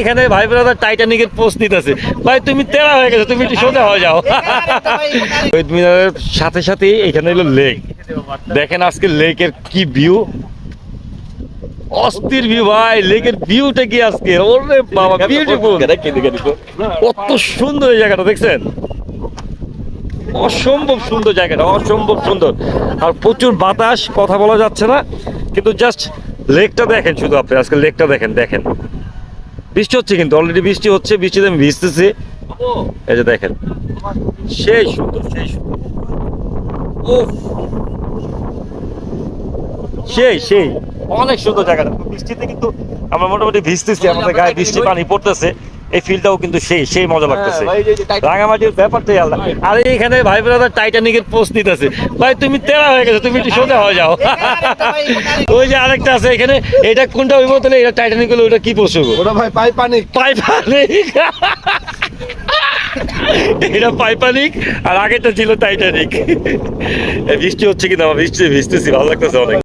এখানে ভাই brother টাইটানিকের post নিতেছে। ভাই তুমি তেরা হয়ে গেছো, তুমি একটু সোজা হয়ে যাও। শহীদ মিনারের সাথে সাথে এখানে হলো লেক। দেখেন আজকে লেকের কি ভিউ, অস্থির ভিউ ভাই। লেকের ভিউটা কি আজকে, ওরে বাবা বিউটিফুল। কত সুন্দর এই জায়গাটা দেখছেন, অসম্ভব সুন্দর জায়গাটা, অসম্ভব সুন্দর। আর প্রচুর বাতাস, কথা বলা যাচ্ছে না, কিন্তু জাস্ট লেকটা দেখেন শুধু আপনি। আজকে লেকটা দেখেন, দেখেন বৃষ্টি হচ্ছে, কিন্তু অলরেডি বৃষ্টি হচ্ছে, বৃষ্টিতে আমি ভিজতেছি। এই যে দেখেন, সেই সুন্দর, সেই সুন্দর, সেই অনেক সুন্দর জায়গাটা। বৃষ্টিতে কিন্তু আমরা মোটামুটি ভিজতেছি, আমাদের গায়ে বৃষ্টি পানি পড়তেছে, এই ফিলটাও কিন্তু সেই মজা লাগতেছে। রাঙামাটির ব্যাপারটাই আলাদা। আর এখানে ভাই ব্রাদার টাইটানিকের পোস্ট নিতেছে। ভাই তুমি তেরা হয়ে গেছো, তুমি একটু সোজা হয়ে যাও। ওই যে আরেকটা আছে এখানে, এটা কোনটা হইব তাহলে? এটা টাইটানিক হলো, ওটা কি পোস্ট হইব? ওটা ভাই পাইপানিক। এটা পাইপানিক, আর আগেরটা ছিল টাইটানিক। বৃষ্টি হচ্ছে কিনা, বৃষ্টি ভিজতেছি, ভালো লাগতেছে অনেক।